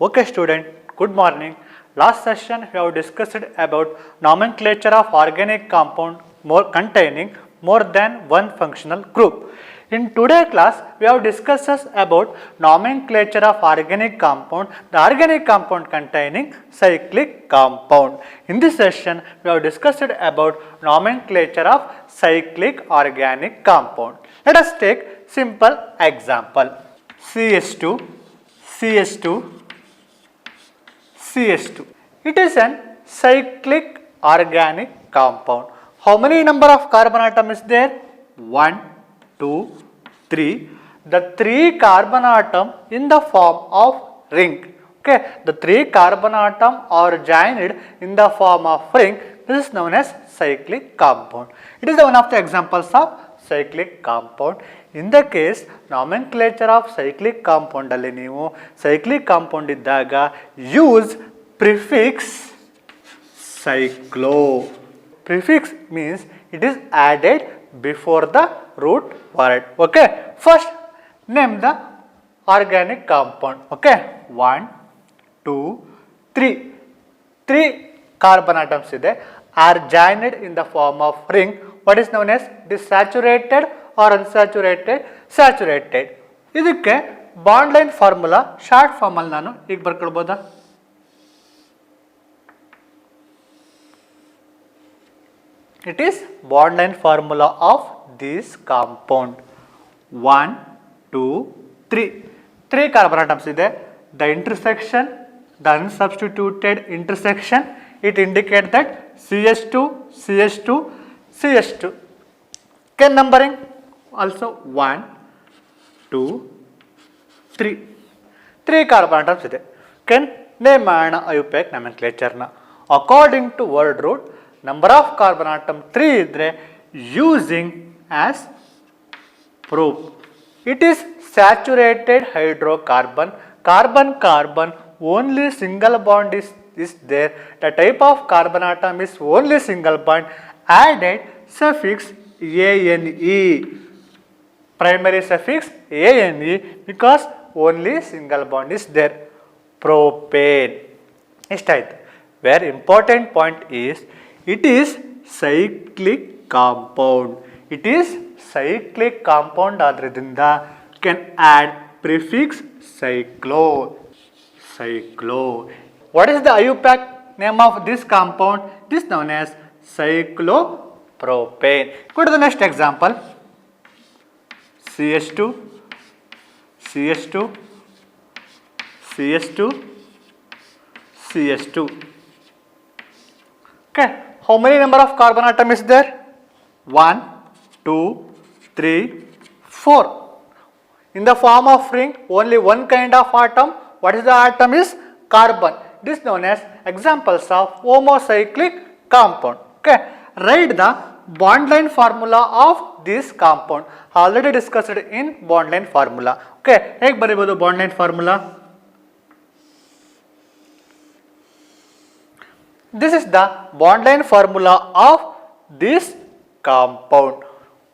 Okay student, good morning. Last session we have discussed about nomenclature of organic compound containing more than one functional group. In today's class we have discussed about nomenclature of organic compound, the organic compound containing cyclic compound. In this session we have discussed about nomenclature of cyclic organic compound. Let us take simple example. CH2, CH2, CH2. It is an cyclic organic compound. How many number of carbon atom is there? 1, 2, 3. The 3 carbon atom in the form of ring. Okay, the 3 carbon atom are joined in the form of ring. This is known as cyclic compound. It is one of the examples of cyclic compound. In the case nomenclature of cyclic compound ಅಲ್ಲಿ ನೀವು cyclic compound ಇದ್ದಾಗ use prefix cyclo. Prefix means it is added before the root word. Okay, first name the organic compound. Okay, 1, 2, 3. 3 carbon atoms ಇದೆ are joined in the form of ring. What is known as it is saturated or unsaturated? Saturated. ಇದಕ್ಕೆ bond line formula short form ಅಲ್ಲಿ ನಾನು ಈಗ ಬರ್ಕೊಳ್ಬೋದಾ? It is bond line formula of this compound. 1, 2, 3. 3 carbon atoms ಇದೆ. The intersection, the unsubstituted intersection, it indicates that CH2, CH2, CH2. Can numbering also 1, 2, 3. 3 carbon atoms ಇದೆ. Can name ಮಾಡೋಣ IUPAC nomenclature ನ. According to word root, number of carbon atom 3 idre using as proof. It is saturated hydrocarbon. Carbon only single bond is there. The type of carbon atom is only single bond. Added suffix ane. Primary suffix ane because only single bond is there. Propane. ಇಷ್ಟಾಯ್ತು. Very important point is it is cyclic compound. It is cyclic compound ಆದ್ರಿಂದ can add prefix cyclo. Cyclo. What is the IUPAC name of this compound? This known as cyclopropane. Go to the next example. CH2, CH2, CH2, CH2. Okay. How many number of carbon atom is there? 1, 2, 3, 4. In the form of ring, only one kind of atom. What is the atom is? Carbon. This is known as examples of homocyclic compound. Okay. Write the bond line formula of this compound. Already discussed in bond line formula. Okay. ಹೇಗೆ ಬರೀಬಹುದು bond line formula? This is the bond line formula of this compound.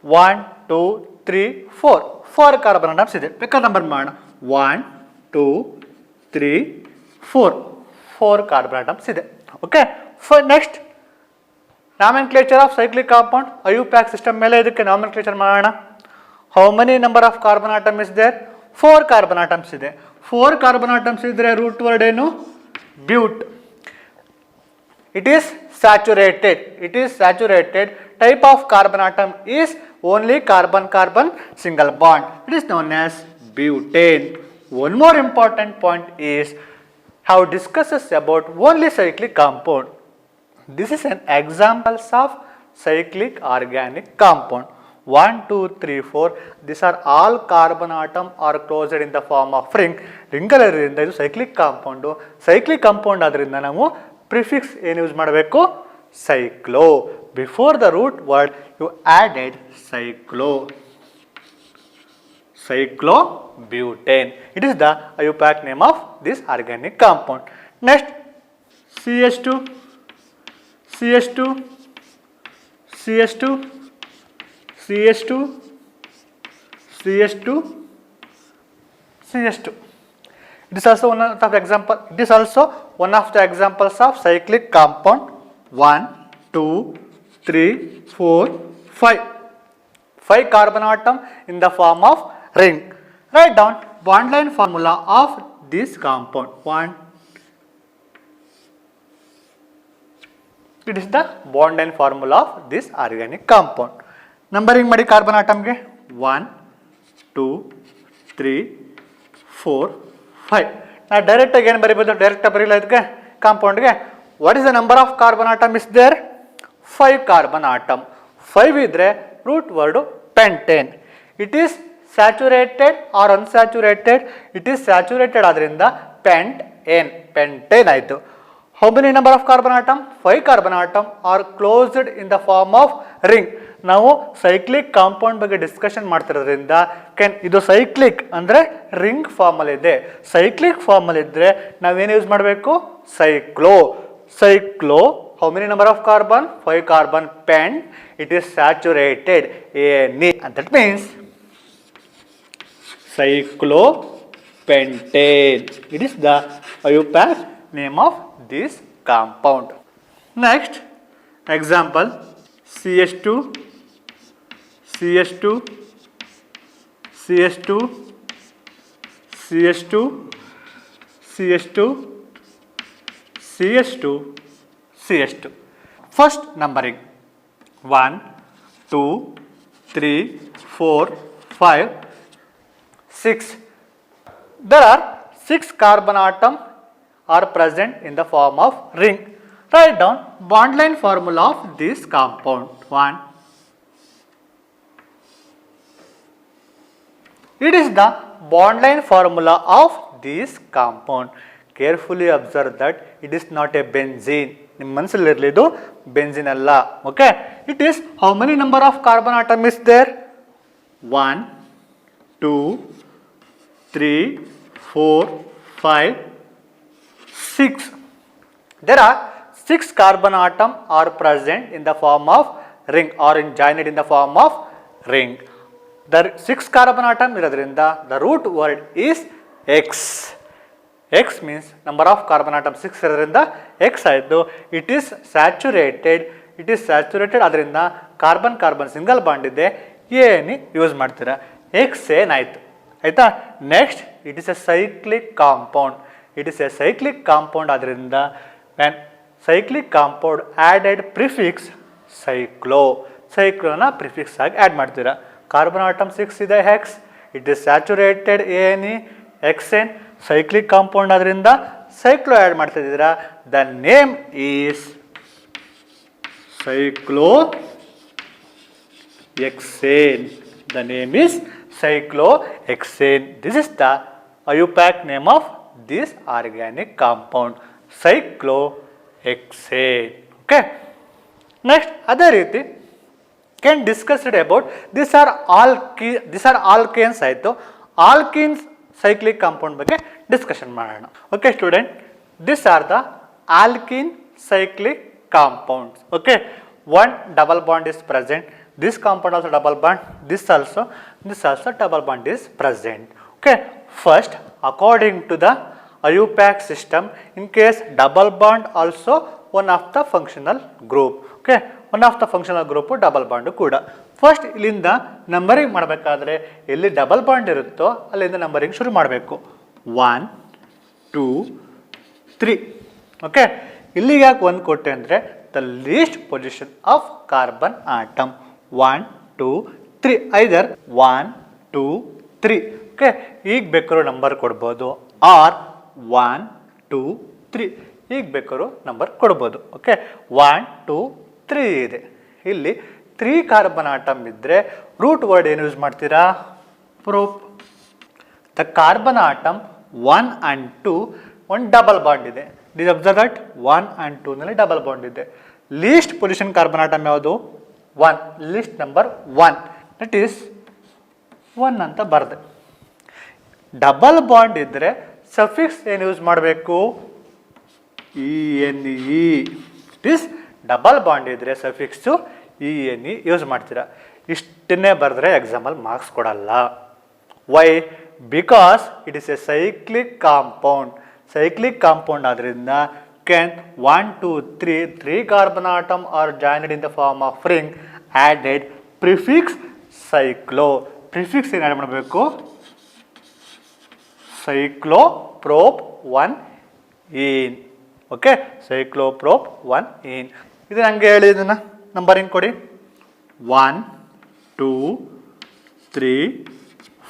1, 2, 3, 4. 4 carbon atoms ಇದೆ. ಬೇಕಾದ number ಮಾಡೋಣ. 1, 2, 3, 4. 4 carbon atoms ಇದೆ. Okay. For next nomenclature of cyclic compound. IUPAC system ಮೇಲೆ ಇದಕ್ಕೆ nomenclature ಮಾಡೋಣ. How many number of carbon atom is there? 4 carbon atoms ಇದೆ. 4 carbon atoms ಇದ್ರೆ root word ಏನು? But. It is saturated. It is saturated. Type of carbon atom is only carbon-carbon single bond. It is known as butane. One more important point is how discusses about only cyclic compound. This is an example of cyclic organic compound. 1, 2, 3, 4. These are all carbon atom are closed in the form of ring. ರಿಂಗಲ್ಲಿರೋದ್ರಿಂದ ಇದು cyclic compound. Cyclic compound ಆದ್ರಿಂದ ನಾವು prefix ಏನು use ಮಾಡಬೇಕು? cyclo. Before the root word you added cyclo. Cyclobutane. It is the IUPAC name of this organic compound. Next CH2, CH2, CH2, CH2, CH2, CH2. This also one of the example. It is also one of the examples of cyclic compound. 1, 2, 3, 4, 5. 5 carbon atom in the form of ring. Write down bond line formula of this compound. 1. It is the bond line formula of this organic compound. Numbering ಮಾಡಿ carbon atom ಗೆ 1, 2, 3, 4, 5. Now direct again ಬರೀಬಹುದು, direct ಬರೀಲ್ಲ ಇದಕ್ಕೆ ಕಾಂಪೌಂಡ್ಗೆ. What is the number of carbon atom is there? 5 carbon atom. 5 ಇದ್ರೆ root word pentane. It is saturated or unsaturated? It is saturated ಆದ್ರಿಂದ pentane ಆಯಿತು. How many number of carbon atom? 5 carbon atom are closed in the form of ring. ನಾವು cyclic compound ಬಗ್ಗೆ discussion ಮಾಡ್ತಿರೋದ್ರಿಂದ ಇದು cyclic ಅಂದರೆ ring formal ಇದೆ. Cyclic formal ಇದ್ದರೆ ನಾವೇನು use ಮಾಡಬೇಕು? Cyclo. How many number of carbon? 5 carbon paint. It is saturated ANE and that means cyclopentane. It is the IUPAC name of this compound. Next example, CH2, CH2, CH2, CH2, CH2, CH2, CH2. First numbering 1, 2, 3, 4, 5, 6. There are 6 carbon atoms are present in the form of ring. Write down bond line formula of this compound. 1. It is the bond line formula of this compound. Carefully observe that it is not a benzene. ನಿಮ್ಮ ಮನಸ್ಸಲ್ಲಿ ಇರಲಿ, ಇದು benzene ಅಲ್ಲ. Okay, it is how many number of carbon atom is there? 1, 2, 3, 4, 5, 6. There are 6 carbon atom are present in the form of ring or joined in the form of ring. The 6 carbon atom ಇರೋದ್ರಿಂದ the root word is X. X means number of carbon atom 6 ಇರೋದ್ರಿಂದ X ಆಯಿತು. It is saturated. ಅದರಿಂದ carbon carbon single bond ಇದೆ, ಏನು use ಮಾಡ್ತೀರಾ? Xane ಆಯಿತು. ಆಯಿತಾ? Next it is a cyclic compound. ಅದರಿಂದ ಸೈಕ್ಲಿಕ್ ಕಾಂಪೌಂಡ್ ಆ್ಯಡೆಡ್ ಪ್ರಿಫಿಕ್ಸ್ ಸೈಕ್ಲೋನ prefix ಆಗಿ ಆ್ಯಡ್ ಮಾಡ್ತೀರಾ. ಕಾರ್ಬನ್ ಆಟಮ್ 6 ಇದೆ, X. It is saturated ANE, Xane. Cyclic compound ಅದರಿಂದ ಸೈಕ್ಲೋ ಆ್ಯಡ್ ಮಾಡ್ತಾ ಇದ್ದೀರಾ. The name is cyclohexane. The name is cyclohexane. This is the IUPAC name of this organic compound, cyclohexane. Okay. Next, ಅದೇ ರೀತಿ can discuss it about these are alkanes ಆಯಿತು. Alkenes cyclic compound ಬಗ್ಗೆ discussion ಮಾಡೋಣ. Okay student, this are the alkene cyclic compounds. Okay, one double bond is present. This compound also double bond. This also double bond is present. Okay, first according to the IUPAC system, in case double bond also one of the functional group. Okay, one of the functional group double bond ಕೂಡ. First ಇಲ್ಲಿಂದ numbering ಮಾಡಬೇಕಾದ್ರೆ ಎಲ್ಲಿ double bond ಇರುತ್ತೋ ಅಲ್ಲಿಂದ numbering ಶುರು ಮಾಡಬೇಕು. 1, 2, 3. Okay, ಇಲ್ಲಿಗೆ ಯಾಕೆ 1 ಕೊಟ್ಟೆ ಅಂದರೆ the least position of carbon atom. 1, 2, 3. Either 1, 2, 3. Okay, ಈಗ ಬೇಕಾದ್ರೂ ನಂಬರ್ ಕೊಡ್ಬೋದು, ಆರ್ 1, 2, 3 ಈಗ ಬೇಕಾದ್ರೂ ನಂಬರ್ ಕೊಡ್ಬೋದು. ಓಕೆ, 1, 2, 3 ಇದೆ. ಇಲ್ಲಿ 3 ಕಾರ್ಬನ್ ಆಟಮ್ ಇದ್ದರೆ ರೂಟ್ ವರ್ಡ್ ಏನು ಯೂಸ್ ಮಾಡ್ತೀರಾ? Proof. The carbon atom 1 and 2 ಒಂದು ಡಬಲ್ ಬಾಂಡ್ ಇದೆ. ಡಿಸ್ ಅಬ್ಸರ್ವ್ ದಟ್ 1 and 2 ನಲ್ಲಿ ಡಬಲ್ ಬಾಂಡ್ ಇದೆ. ಲೀಸ್ಟ್ ಪೊಸಿಷನ್ ಕಾರ್ಬನ್ ಆಟಮ್ ಯಾವುದು? 1. ಲೀಸ್ಟ್ ನಂಬರ್ 1, ದಟ್ ಈಸ್ 1 ಅಂತ ಬರೆದೆ. ಡಬಲ್ ಬಾಂಡ್ ಇದ್ದರೆ ಸಫಿಕ್ಸ್ ಏನು ಯೂಸ್ ಮಾಡಬೇಕು? ENE. It is double bond ಇದ್ದರೆ ಸಫಿಕ್ಸು ENE ಯೂಸ್ ಮಾಡ್ತೀರಾ. ಇಷ್ಟನ್ನೇ ಬರೆದ್ರೆ ಎಕ್ಸಾಮಲ್ಲಿ ಮಾರ್ಕ್ಸ್ ಕೊಡಲ್ಲ. Why? Because it is a cyclic compound. Cyclic compound ಆದ್ರಿಂದ can 1 2 3 carbon atom are joined in the form of ring added prefix cyclo. Prefix ಏನು add ಮಾಡಬೇಕು? cycloprop 1 in. Okay, cycloprop 1 in. ಇದು ಹಂಗೆ ಹೇಳಿ, ಇದನ್ನ ನಂಬರಿಂಗ್ ಕೊಡಿ. 1 2 3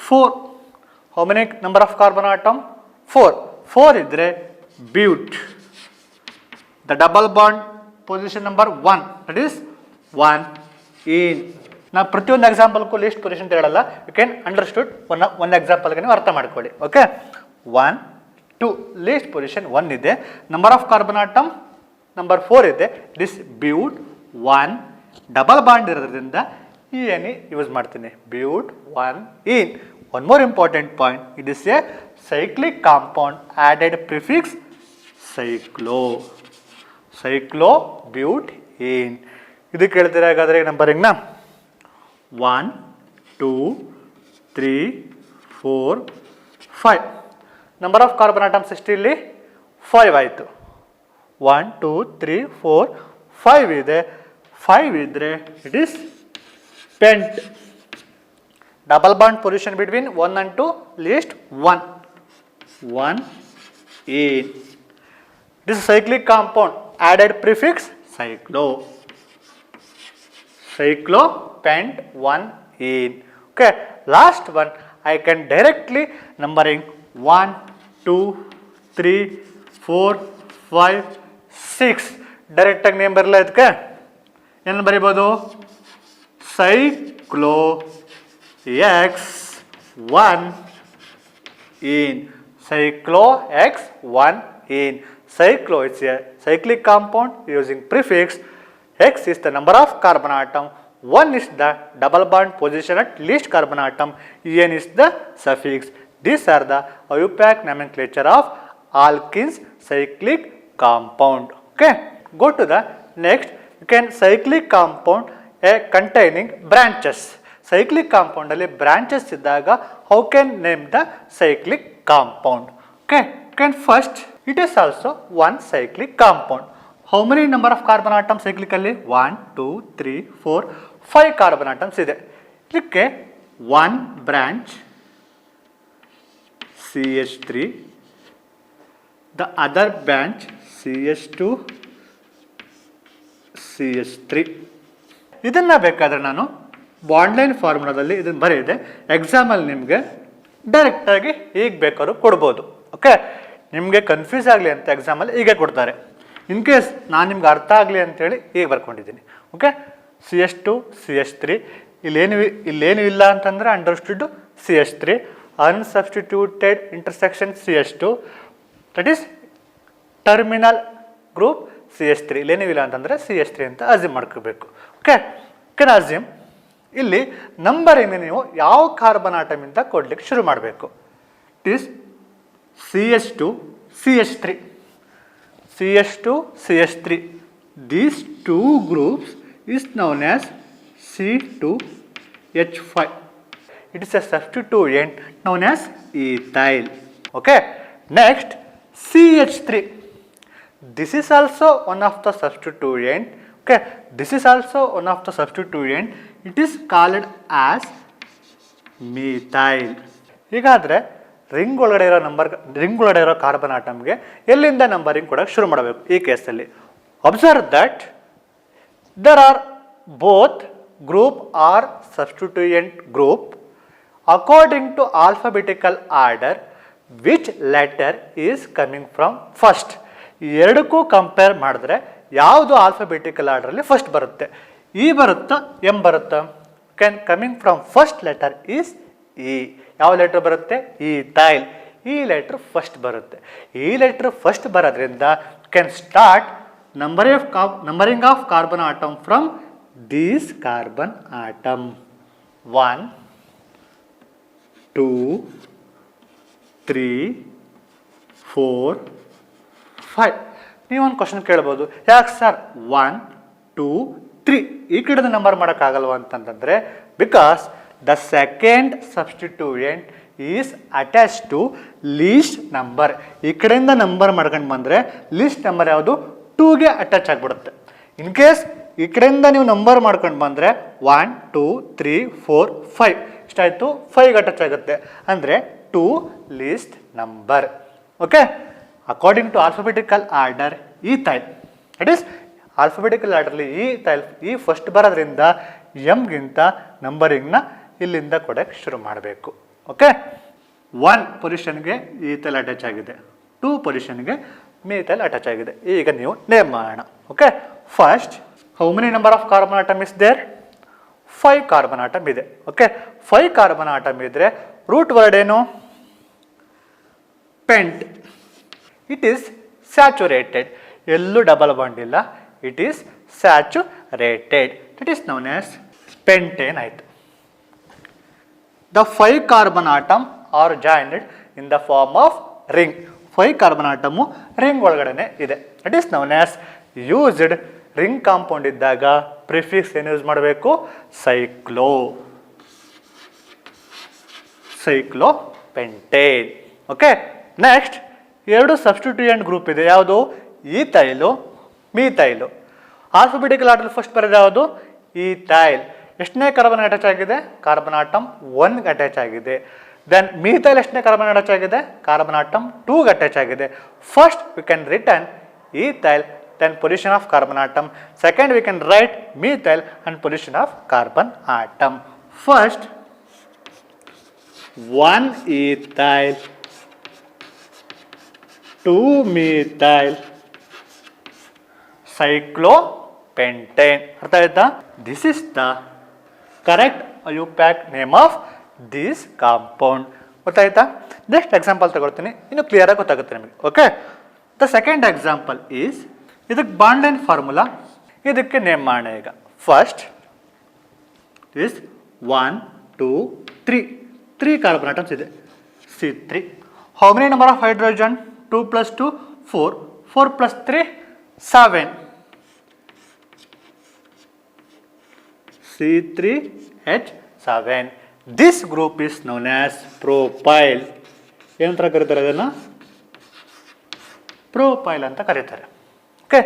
4. how many number of carbon atom? 4 ಇದ್ರೆ ಬ್ಯೂಟ್. The double bond position number 1, that is 1 in. ನಾ ಪ್ರತಿಯೊಂದು ಎಕ್ಸಾಂಪಲ್ಗೂ ಲಿಸ್ಟ್ ಪೊಸಿಷನ್ ಹೇಳಲ್ಲ, ಯು ಕ್ಯಾನ್ ಅಂಡರ್ಸ್ಟುಡ್ ಒಂದು ಎಕ್ಸಾಂಪಲ್ಗೆ ನೀವು ಅರ್ಥ ಮಾಡ್ಕೊಳ್ಳಿ. ಓಕೆ, 1 2 ಲೀಸ್ಟ್ ಪೊಸಿಷನ್ 1 ಇದೆ, number of carbon atom number 4 ಇದೆ, it is but 1. Double bond ಇರೋದ್ರಿಂದ ಈ ಎನಿ ಯೂಸ್ ಮಾಡ್ತೀನಿ, but 1 in. One more important point, it is a cyclic compound added prefix cyclo. Cyclobutene. ಇದಕ್ಕೆ ಹೇಳ್ತೀರಾ ಹಾಗಾದರೆ ನಂಬರಿಂಗ್ನ 1 2 3 4 5. Number of carbon atoms ಎಷ್ಟು ಇಲ್ಲಿ? 5 ಆಯಿತು. 1 2 3 4 5 ಇದೆ. 5 ಇದ್ದರೆ it is pent. Double bond position between 1 and 2 least 1 in. This is cyclic compound added prefix cyclo. Cyclo pent 1 in. Okay, last one I can directly numbering 1 2 3 4 5 6. Direct ಆಗಿ name ಬರಲ್ಲ. ಇದಕ್ಕೆ ಏನು ಬರೀಬೋದು? Cyclo X1 in. Cyclo X1 in. Cyclo is a cyclic compound using prefix. X is the number of carbon atom, 1 is the double bond position at least carbon atom, N is the suffix. These are the IUPAC nomenclature of alkenes cyclic compound. Okay, go to the next. You can cyclic compound containing branches. Cyclic compound ಅಲ್ಲಿ branches ಇದ್ದಾಗ how can name the cyclic compound? Okay, can first it is also one cyclic compound. How many number of carbon atoms cyclically? 1 2 3 4 5 carbon atoms ಇದೆ. ಇದಕ್ಕೆ one branch CH3, the other branch CH2 CH3. ಇದನ್ನ ಬೇಕಾದ್ರೆ ನಾನು bond line ಫಾರ್ಮುಲಾದಲ್ಲಿ ಇದನ್ನು ಬರೆಯಿದೆ. ಎಕ್ಸಾಮಲ್ಲಿ ನಿಮಗೆ ಡೈರೆಕ್ಟಾಗಿ ಹೀಗೆ ಬೇಕಾದ್ರೂ ಕೊಡ್ಬೋದು. ಓಕೆ, ನಿಮಗೆ ಕನ್ಫ್ಯೂಸ್ ಆಗಲಿ ಅಂತ ಎಕ್ಸಾಮಲ್ಲಿ ಹೀಗೆ ಕೊಡ್ತಾರೆ. ಇನ್ ಕೇಸ್ ನಾನು ನಿಮ್ಗೆ ಅರ್ಥ ಆಗಲಿ ಅಂತೇಳಿ ಹೀಗೆ ಬರ್ಕೊಂಡಿದ್ದೀನಿ. ಓಕೆ, CH2 CH3, ಇಲ್ಲೇನು ಇಲ್ಲ ಅಂತಂದರೆ understood CH3, unsubstituted intersection CH2, that is terminal group CH3. ಇಲ್ಲೇನೂ ಇಲ್ಲ ಅಂತಂದರೆ CH3 ಅಂತ ಅಸ್ಯೂಮ್ ಮಾಡ್ಕೋಬೇಕು. ಓಕೆ, ಕೆನ್ ಅಸ್ಯೂಮ್ ಇಲ್ಲಿ ನಂಬರಿಂಗ್ ನೀವು ಯಾವ ಕಾರ್ಬನ್ ಆಟಮಿಂದ ಕೊಡ್ಲಿಕ್ಕೆ ಶುರು ಮಾಡಬೇಕು. It is CH2 CH3, CH2 CH3. These two groups is known as C2H5. It is a substituent known as ethyl. Okay, next CH3. This is also one of the substituent. Okay, this is also one of the substituent. It is called as methyl. ಹೀಗಾದರೆ ring ಒಳಗಡೆ ಇರೋ carbon ಆಟಮ್ಗೆ ಎಲ್ಲಿಂದ numbering ಕೊಡೋಕ್ಕೆ ಶುರು ಮಾಡಬೇಕು ಈ ಕೇಸಲ್ಲಿ? Observe that there are both group are substituent group according to alphabetical order which letter is coming from first. ಎರಡಕ್ಕೂ ಕಂಪೇರ್ ಮಾಡಿದ್ರೆ ಯಾವುದು ಆಲ್ಫಾಬೆಟಿಕಲ್ ಆರ್ಡರಲ್ಲಿ ಫಸ್ಟ್ ಬರುತ್ತೆ? ಇ ಬರುತ್ತಾ ಎಂ ಬರುತ್ತಾ? Can coming from first letter is E. ಯಾವ letter ಬರುತ್ತೆ? Ethyl. E letter first ಬರುತ್ತೆ. ಈ ಲೆಟರ್ ಫಸ್ಟ್ ಬರೋದ್ರಿಂದ can start numbering of carbon atom from these carbon atom. 1 2 3 4 5. ನೀವೊಂದು ಕ್ವಶನ್ ಕೇಳ್ಬೋದು, ಯಾಕೆ ಸರ್ 1 2 3 ಈ ಕಡೆದು ನಂಬರ್ ಮಾಡೋಕ್ಕಾಗಲ್ವ ಅಂತಂತಂದರೆ, because the second substituent is attach to least number. ಈ ಕಡೆಯಿಂದ ನಂಬರ್ ಮಾಡ್ಕೊಂಡು ಬಂದರೆ ಲೀಸ್ಟ್ ನಂಬರ್ ಯಾವುದು 2ಗೆ ಅಟ್ಯಾಚ್ ಆಗಿಬಿಡುತ್ತೆ. ಇನ್ ಕೇಸ್ ಈ ಕಡೆಯಿಂದ ನೀವು ನಂಬರ್ ಮಾಡ್ಕೊಂಡು ಬಂದರೆ 1 2 3 4 5 ಇಷ್ಟಾಯಿತು, 5ಗೆ ಅಟ್ಯಾಚ್ ಆಗುತ್ತೆ ಅಂದರೆ 2 least number. Okay, according to alphabetical order ethyl, it is alphabetical ಆರ್ಡರ್ಲಿ ಈ ಫಸ್ಟ್ ಬರೋದ್ರಿಂದ ಎಮ್ಗಿಂತ ನಂಬರಿಂಗ್ನ ಇಲ್ಲಿಂದ ಕೊಡೋಕ್ಕೆ ಶುರು ಮಾಡಬೇಕು. ಓಕೆ, 1 ಪೊಸಿಷನ್ಗೆ ಈಥೈಲ್ ಅಟ್ಯಾಚ್ ಆಗಿದೆ, 2 ಪೊಸಿಷನ್ಗೆ ಮೀಥೈಲ್ ಅಟ್ಯಾಚ್ ಆಗಿದೆ. ಈಗ ನೀವು ನೇಮ್ ಮಾಡೋಣ. Okay, first how many number of carbon atom is there? 5 carbon atom ಇದೆ. ಓಕೆ, 5 ಕಾರ್ಬನ್ ಆಟಮ್ ಇದ್ರೆ ರೂಟ್ ವರ್ಡ್ ಏನು? ಪೆಂಟ್. It is saturated. ಎಲ್ಲೂ ಡಬಲ್ ಬಾಂಡ್ ಇಲ್ಲ, it is saturated. It is known as pentane ಆಯಿತು. The 5 carbon atom are joined in the form of ring. 5 carbon atom ring ಒಳಗಡೆ ಇದೆ. It is known as used. Ring compound ಇದ್ದಾಗ prefix ಏನು use ಮಾಡಬೇಕು? ಸೈಕ್ಲೋಪೆಂಟೇನ್. Okay, next 2 substituent group ಇದೆ. ಯಾವುದು? ಈಥೈಲು, ಮೀಥೈಲು. Alphabetical order first ಬರೋದು ಯಾವುದು? ಈಥೈಲ್. ಎಷ್ಟನೇ ಕಾರ್ಬನ್ ಅಟ್ಯಾಚ್ ಆಗಿದೆ? ಕಾರ್ಬನ್ ಆಟಮ್ 1ಗೆ ಅಟ್ಯಾಚ್ ಆಗಿದೆ. ದೆನ್ ಮೀಥೈಲ್ ಎಷ್ಟನೇ ಕಾರ್ಬನ್ ಅಟ್ಯಾಚ್ ಆಗಿದೆ? ಕಾರ್ಬನ್ ಆಟಮ್ 2ಗೆ ಅಟ್ಯಾಚ್ ಆಗಿದೆ. First we can return ethyl, then position of carbon atom. Second we can write methyl and position of carbon atom. First 1 ethyl, 2 methyl, cyclopentane. ಅರ್ಥ ಆಯ್ತಾ? This is the correct IUPAC name of this compound. ಗೊತ್ತಾಯ್ತಾ? Next example ತಗೊಳ್ತೀನಿ, ಇನ್ನು clear ಆಗಿ ಗೊತ್ತಾಗುತ್ತೆ ನಿಮಗೆ. Okay, the second example is, ಇದಕ್ಕೆ bond line formula, ಇದಕ್ಕೆ ನೇಮ್ ಮಾಡೋಣ. ಈಗ ಫಸ್ಟ್ ಇಸ್ 1 2 3 ಕಾರ್ಬನ್ ಆಟಮ್ಸ್ ಇದೆ. C3. How many number of hydrogen? 2 + 2 4, 4 + 3 7. C3H7. This group is known as propyl. ಏನಂತ ಕರೀತಾರೆ? ಅದನ್ನು ಪ್ರೊಪೈಲ್ ಅಂತ ಕರೀತಾರೆ. Okay,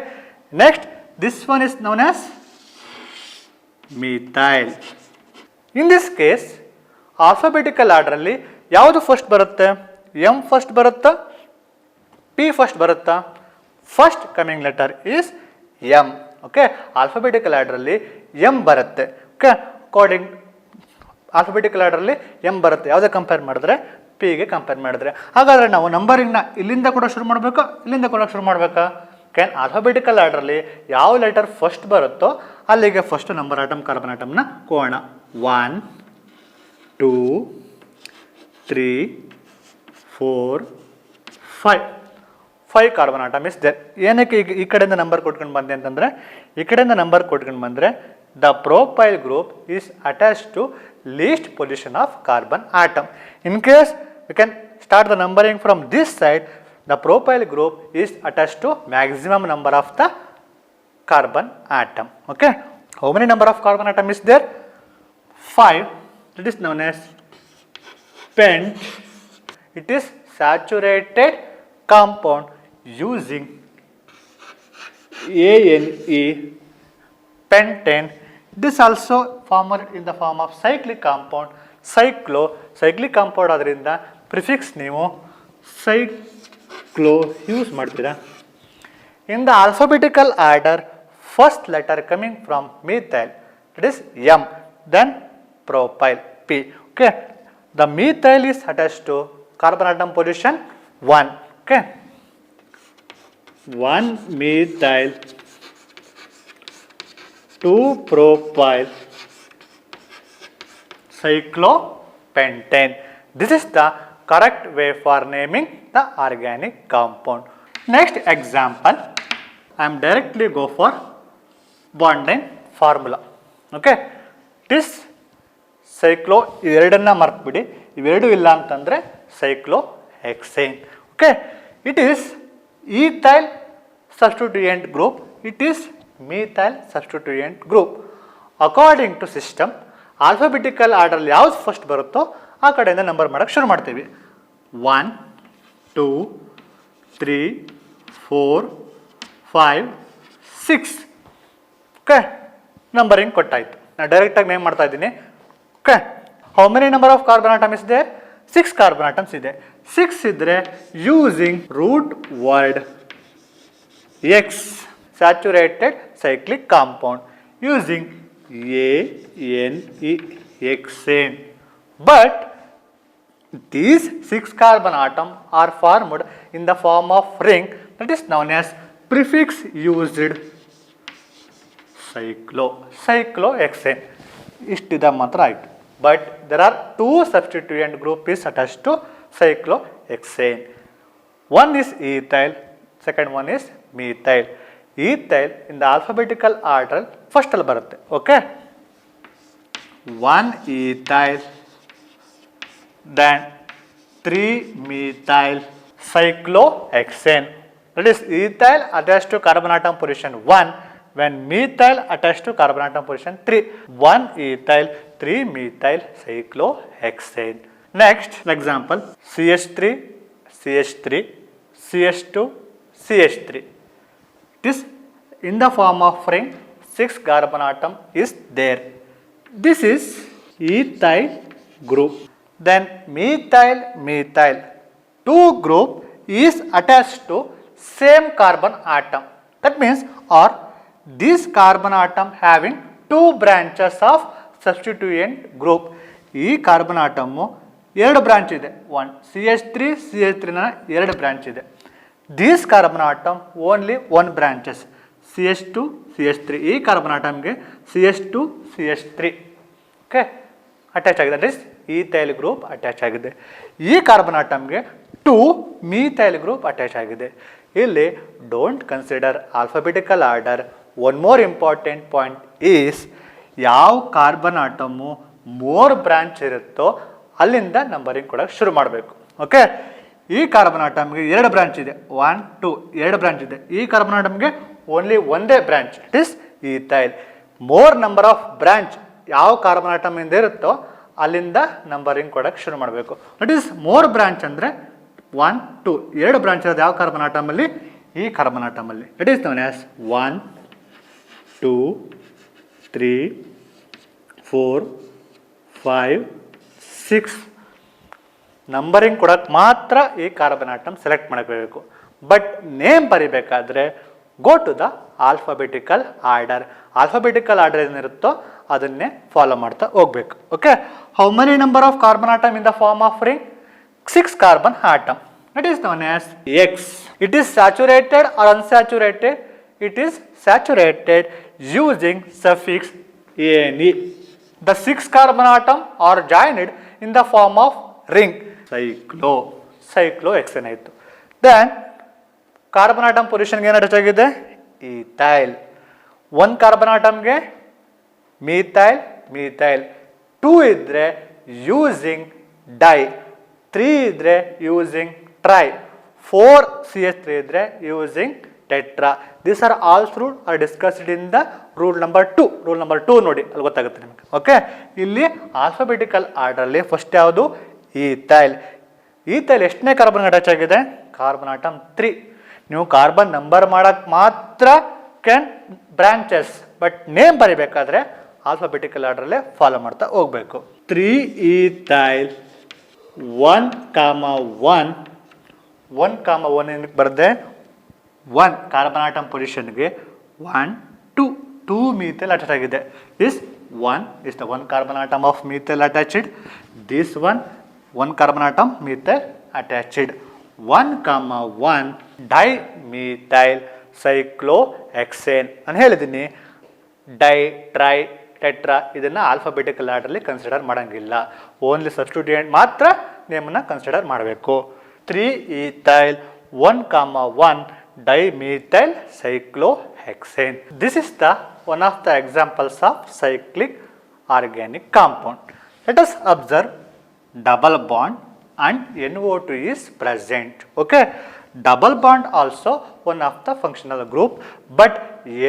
next this one is known as methyl. In this case alphabetical order ಅಲ್ಲಿ ಯಾವುದು first ಬರುತ್ತೆ? M first ಬರುತ್ತಾ? P ಫಸ್ಟ್ ಬರುತ್ತಾ? First coming letter is M. Okay, alphabetical order ಅಲ್ಲಿ M ಬರುತ್ತೆ. ಓಕೆ, ಅಕಾರ್ಡಿಂಗ್ ಆಲ್ಫಾಬೆಟಿಕಲ್ ಆರ್ಡರ್ ಅಲ್ಲಿ M ಬರುತ್ತೆ. ಯಾವುದೇ ಕಂಪೇರ್ ಮಾಡಿದ್ರೆ P ಗೆ ಕಂಪೇರ್ ಮಾಡಿದ್ರೆ. ಹಾಗಾದ್ರೆ ನಾವು ನಂಬರಿಂಗ್ನ ಇಲ್ಲಿಂದ ಕೂಡ ಶುರು ಮಾಡಬೇಕಾ, ಇಲ್ಲಿಂದ ಕೂಡ ಶುರು ಮಾಡಬೇಕಾ? ಕ್ಯಾನ್ ಆಲ್ಫಾಬೆಟಿಕಲ್ ಆರ್ಡ್ರಲ್ಲಿ ಯಾವ ಲೆಟರ್ ಫಸ್ಟ್ ಬರುತ್ತೋ ಅಲ್ಲಿಗೆ ಫಸ್ಟ್ ನಂಬರ್ ಆಟಮ್ ಕಾರ್ಬನ್ ಆಟಮ್ನ ಕೋಣ. 1 2 3 4 5 ಕಾರ್ಬನ್ ಆಟಮ್ ಇಸ್ ದೇರ್. ಏನಕ್ಕೆ ಈಗ ಈ ಕಡೆಯಿಂದ ನಂಬರ್ ಕೊಟ್ಕೊಂಡು ಬಂದೆ ಅಂತಂದರೆ, ಈ ಕಡೆಯಿಂದ ನಂಬರ್ ಕೊಟ್ಕೊಂಡು ಬಂದರೆ the propyl group is attach to least position of carbon atom. In case we can start the numbering from this side, the propyl group is attached to maximum number of the carbon atom. Okay, how many number of carbon atom is there? 5. It is known as pent. It is saturated compound using ANE, pentane. This also formed in the form of cyclic compound. cyclic compound ಅದರಿಂದ prefix ನೀವು use ಮಾಡ್ತೀರಾ. In the alphabetical order first letter coming from methyl, it is M, then propyl P. Okay, the methyl is attach to carbon atom position 1. Okay, 1 methyl, 2 propyl, cyclopentane. This is the correct way for naming the organic compound. Next example, I am directly go for bond line formula. Okay, this cyclo ಇವೆರಡನ್ನ ಮರ್ತ್ಬಿಡಿ, ಇವೆರಡು ಇಲ್ಲ ಅಂತಂದ್ರೆ cyclohexane. Okay, it is ethyl substituent group, it is methyl substituent group. According to system, alphabetical order ಯಾವ್ದು first ಬರುತ್ತೋ ಆ ಕಡೆಯಿಂದ number ಮಾಡೋಕ್ಕೆ ಶುರು ಮಾಡ್ತೀವಿ. 1 2 3 4 5 6. ಓಕೆ, ನಂಬರಿಂಗ್ ಕೊಟ್ಟಾಯಿತು. ನಾನು ಡೈರೆಕ್ಟಾಗಿ ನೇಮ್ ಮಾಡ್ತಾ ಇದ್ದೀನಿ. Okay, how many number of carbon atom is there? 6 carbon atoms ಇದೆ. 6 ಇದ್ದರೆ using root word hex saturated cyclic compound using ANE hexane. But these 6 carbon atoms are formed in the form of ring that is known as prefix used cyclohexane. Ishtida matra ಆಯಿತು. But there are 2 substituent group is attached to cyclohexane. One is ethyl, second one is methyl. Ethyl in the alphabetical order first ಅಲ್ಲಿ ಬರುತ್ತೆ. Okay, 1 ethyl, then 3 methyl cyclohexane. That is ethyl attached to carbon atom position 1 when methyl attached to carbon atom position 3. 1 ethyl, 3 methyl cyclohexane. Next example, CH3, CH3, CH2, CH3. This in the form of ring, 6 carbon atom is there. This is ethyl group. Then methyl, methyl, 2 group is attached to same carbon atom. That means or this carbon atom having 2 branches of substituent group. ಈ carbon atom 2 branch ಇದೆ. 1 CH3, CH3 ನ 2 branch ಇದೆ. This carbon atom only 1 branches, CH2, CH3. ಈ carbon ಆಟಮ್ಗೆ CH2, CH3 okay attach ಆಗಿದೆ. That is ethyl group attach ಆಗಿದೆ. ಈ carbon ಆಟಮ್ಗೆ 2 ಮೀಥೈಲ್ ಗ್ರೂಪ್ ಅಟ್ಯಾಚ್ ಆಗಿದೆ. ಇಲ್ಲಿ don't consider alphabetical order. One more important point is ಯಾವ ಕಾರ್ಬನ್ ಆಟಮು ಮೋರ್ ಬ್ರಾಂಚ್ ಇರುತ್ತೋ ಅಲ್ಲಿಂದ ನಂಬರಿಂಗ್ ಕೊಡೋಕ್ಕೆ ಶುರು ಮಾಡಬೇಕು. ಓಕೆ, ಈ ಕಾರ್ಬನ್ ಆಟಮ್ಗೆ 2 ಬ್ರಾಂಚ್ ಇದೆ. 1 2 2 ಬ್ರಾಂಚ್ ಇದೆ. ಈ ಕಾರ್ಬನ್ ಆಟಮ್ಗೆ ಓನ್ಲಿ ಒಂದೇ branch, it is ethyl. More number of branch ಯಾವ ಕಾರ್ಬನ್ ಆಟಮ್ ಇಂದ ಇರುತ್ತೋ ಅಲ್ಲಿಂದ ನಂಬರಿಂಗ್ ಕೊಡೋಕ್ಕೆ ಶುರು ಮಾಡಬೇಕು. ದಟ್ ಈಸ್ ಮೋರ್ ಬ್ರಾಂಚ್ ಅಂದರೆ 1 2 2 ಬ್ರಾಂಚ್ ಇರೋದು ಯಾವ ಕಾರ್ಬನ್ ಆಟಮಲ್ಲಿ? ಈ ಕಾರ್ಬನ್ ಆಟಮಲ್ಲಿ. It is known as 1 2 3 4 5 6. Numbering ಕೊಡೋಕ್ಕೆ ಮಾತ್ರ ಈ ಕಾರ್ಬನ್ ಆಟಮ್ ಸೆಲೆಕ್ಟ್ ಮಾಡಬೇಕು. ಬಟ್ ನೇಮ್ ಬರಿಬೇಕಾದ್ರೆ go to the alphabetical order. Alphabetical order ಏನಿರುತ್ತೋ ಅದನ್ನೇ ಫಾಲೋ ಮಾಡ್ತಾ ಹೋಗ್ಬೇಕು. Okay, how many number of carbon atom in the form of ring? 6 carbon atom. It is known as X. It is saturated or unsaturated? It is saturated using suffix ANE. The 6 carbon atom are joined in the form of ring. cyclohexane ಆಯಿತು. Then carbon atom ಪೊಸಿಷನ್ಗೆ ಏನು attach ಆಗಿದೆ? Ethyl. 1 carbon ಆಟಮ್ಗೆ methyl, methyl. 2 ಇದ್ದರೆ using dye, 3 ಇದ್ದರೆ using try, 4 CH3 ಇದ್ದರೆ using tetra. This are also rule are discussed in the rule number 2. Rule number 2 ನೋಡಿ, ಅಲ್ಲಿ ಗೊತ್ತಾಗುತ್ತೆ ನಿಮಗೆ. ಓಕೆ, ಇಲ್ಲಿ ಆಲ್ಫಾಬೆಟಿಕಲ್ ಆರ್ಡರಲ್ಲಿ ಫಸ್ಟ್ ಯಾವುದು? ಈಥೈಲ್. ಈಥೈಲ್ ಎಷ್ಟನೇ ಕಾರ್ಬನ್ ಅಟ್ಯಾಚ್ ಆಗಿದೆ? Carbon atom 3. ನೀವು ಕಾರ್ಬನ್ ನಂಬರ್ ಮಾಡಕ್ಕೆ ಮಾತ್ರ ಕ್ಯಾನ್ ಬ್ರಾಂಚಸ್, ಬಟ್ ನೇಮ್ ಬರಿಬೇಕಾದ್ರೆ ಆಲ್ಫಾಬೆಟಿಕಲ್ ಆರ್ಡರಲ್ಲೇ ಫಾಲೋ ಮಾಡ್ತಾ ಹೋಗ್ಬೇಕು. 3 ಈಥೈಲ್ 1, 1 1 ಏನಕ್ಕೆ ಬರದೆ? 1 ಕಾರ್ಬನ್ ಆಟಮ್ ಪೊಸಿಷನ್ಗೆ 1 2 methyl attached ಆಗಿದೆ. This 1 is the 1 carbon atom of methyl attached. This 1 carbon atom methyl attached. 1, 1 dimethyl cyclohexane ನಾನು ಹೇಳಿದ್ದೀನಿ. ಡೈ, ಟ್ರೈ, ಟೆಟ್ರಾ ಇದನ್ನು ಆಲ್ಫಾಬೆಟಿಕಲ್ ಆರ್ಡರ್ಲಿ ಕನ್ಸಿಡರ್ ಮಾಡೋಂಗಿಲ್ಲ. ಓನ್ಲಿ ಸಬ್ಸ್ಟಿಟ್ಯೂಯೆಂಟ್ ಮಾತ್ರ ನೇಮನ್ನು ಕನ್ಸಿಡರ್ ಮಾಡಬೇಕು. 3 ethyl 1, 1 dimethyl cyclohexane. This is the one of the examples of cyclic organic compound. Let us observe double bond and NO2 is present. Okay, double bond also one of the functional group, but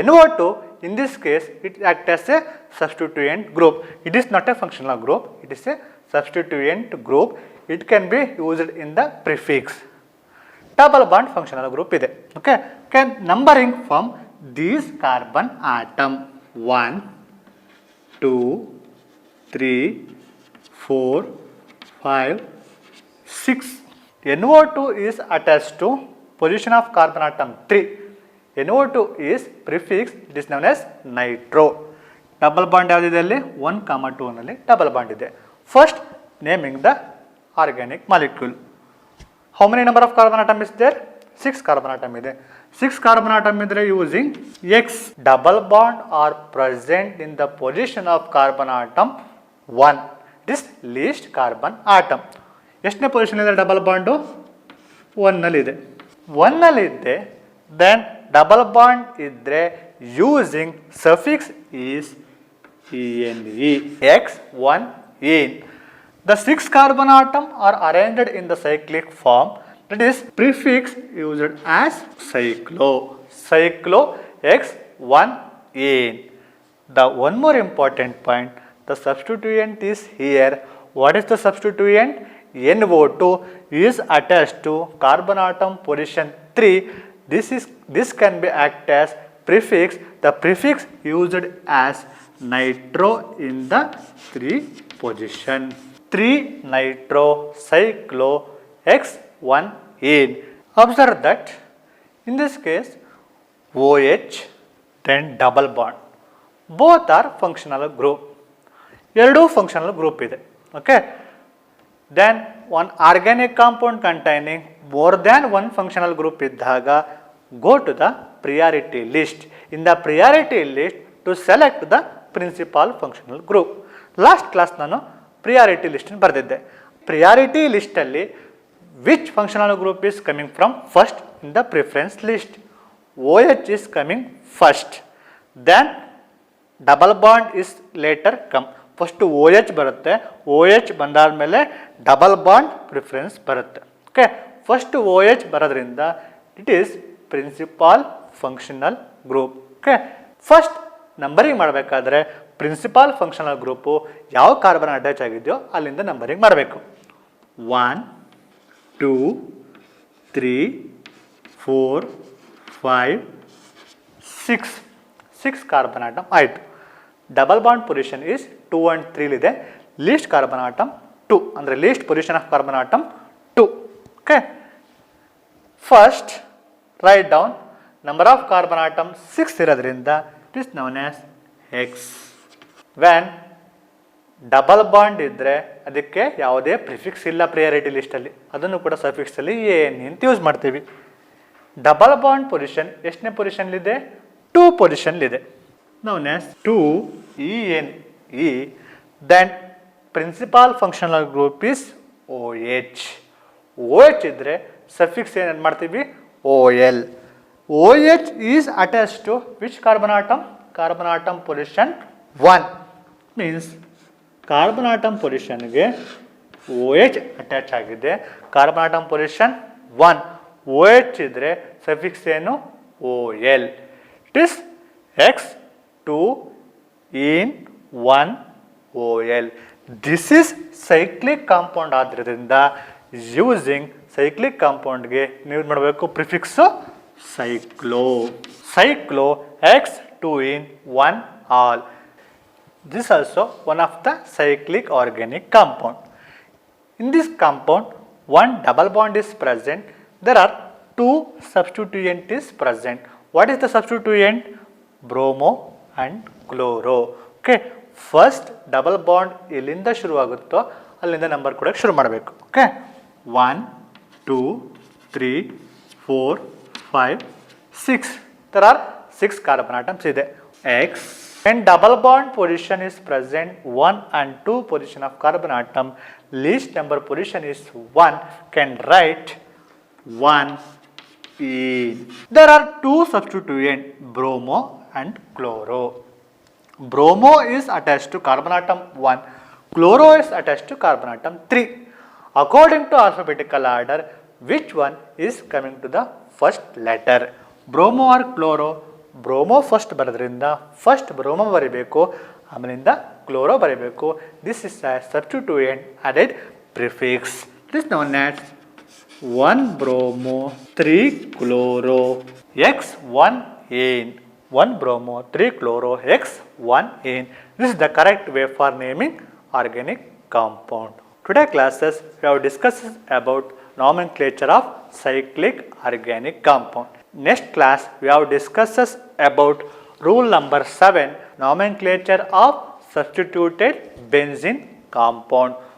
NO2 in this case it acts as a substituent group. It is not a functional group, it is a substituent group. It can be used in the prefix. Double bond functional group ಇದೆ. Okay. Can numbering from these carbon atom 1, 2, 3, 4, 5, 6. NO2 is attached to position of carbon atom 3. NO2 is prefix. It is known as nitro. Double bond ಯಾವುದಿದೆ ಅಲ್ಲಿ 1, 2 ನಲ್ಲಿ double bond ಇದೆ. First naming the organic molecule. How many number of carbon atom is there? 6 carbon atom ಇದೆ. 6 carbon atom ಇದ್ರೆ using X. Double bond are present in the position of carbon atom 1. This least carbon atom. ಎಷ್ಟನೇ position ಇದೆ double bond? 1 ನಲ್ಲಿ ಇದೆ. 1 ನಲ್ಲಿ ಇದೆ. Then double bond ಇದ್ರೆ using suffix is ene. X1ene. The 6 carbon atom are arranged in the cyclic form. That is prefix used as cyclo. Cyclo X1ene. The one more important point, the substituent is here. What is the substituent? NO2 is attached to carbon atom position 3. This can be act as prefix. The prefix used as nitro in the 3 position. 3 nitro cyclo X1ene. Observe that in this case OH then double bond. Both are functional group. ಎರಡು functional group ಇದೆ. Okay. Then one organic compound containing more than one functional group ಇದ್ದಾಗ go to the priority list. In the priority list to select the principal functional group. Last class ನಾನು priority list ಬರೆದಿದ್ದೆ. Priority list ಅಲ್ಲಿ which functional group is coming from first in the preference list? OH is coming first. Then double bond is later come. First OH ಬರುತ್ತೆ. OH ಬಂದಾದ್ಮೇಲೆ double bond preference ಬರುತ್ತೆ. Okay, first OH ಬರೋದ್ರಿಂದ it is principal functional group. Okay, first numbering ಮಾಡಬೇಕಾದ್ರೆ principal functional group ಯಾವ carbon attach ಆಗಿದೆಯೋ ಅಲ್ಲಿಂದ numbering ಮಾಡಬೇಕು. 1, 2, 3, 4, 5, 6 carbon atom ಆಯಿತು. Double bond position is 2 and 3 ಇದೆ. ಲೀಸ್ಟ್ ಕಾರ್ಬನ್ ಆಟಮ್ 2 ಅಂದರೆ least position of carbon atom 2. Okay, first right down number of carbon atom 6 ಇರೋದ್ರಿಂದ it is known as hex. One double bond ಇದ್ದರೆ ಅದಕ್ಕೆ ಯಾವುದೇ prefix ಇಲ್ಲ priority ಲಿಸ್ಟಲ್ಲಿ, ಅದನ್ನು ಕೂಡ ಸಫಿಕ್ಸಲ್ಲಿ ಏನು ಅಂತ ಯೂಸ್ ಮಾಡ್ತೀವಿ. ಡಬಲ್ ಬಾಂಡ್ ಪೊಸಿಷನ್ ಎಷ್ಟನೇ ಪೊಸಿಷನ್ಲಿದೆ? 2 ಪೊಸಿಷನ್ಲಿದೆ. known as 2ene. Then principal functional group is OH. OH ಇದ್ರೆ ಸಫಿಕ್ಸ್ ಏನು ಮಾಡ್ತೀವಿ? OL. OH is attached to which carbon atom? Carbon atom position 1. Means carbon atom position ಗೆ OH ಅಟ್ಯಾಚ್ ಆಗಿದೆ. Carbon atom position 1. OH ಇದ್ರೆ suffix ಏನು? OL. It is X2ene 1 OL. This is cyclic compound ಆದ್ದರಿಂದ using cyclic compoundಗೆ ನೀವು ಮಾಡಬೇಕು prefix cyclo. Cyclo X2ene 1 all. This is also one of the cyclic organic compound. In this compound, one double bond is present. There are 2 substituent is present. What is the substituent? Bromo and chloro. Okay, first double bond ಎಲ್ಲಿಂದ ಶುರುವಾಗುತ್ತೋ ಅಲ್ಲಿಂದ number ಕೊಡೋಕೆ ಶುರು ಮಾಡಬೇಕು. Okay, 1, 2, 3, 4, 5, 6. There are 6 carbon atoms ಇದೆ. X. When double bond position is present 1 and 2 position of carbon atom, least number position is 1, can write 1ene. There are 2 substituent, bromo and chloro. Bromo is attached to carbon atom 1, chloro is attached to carbon atom 3. According to alphabetical order, which one is coming to the first letter? Bromo or chloro? Bromo first ಬರೋದ್ರಿಂದ first bromo ಬರೀಬೇಕು, ಆಮೇಲಿಂದ chloro ಬರೀಬೇಕು. This is a substituent added prefix. It is known as 1 bromo 3 chloro x 1 ane. 1 bromo 3 chloro x 1 ane. This is the correct way for naming organic compound. Today classes we have discussed about nomenclature of cyclic organic compound. Next class we have discussed about rule number 7, nomenclature of substituted benzene compound.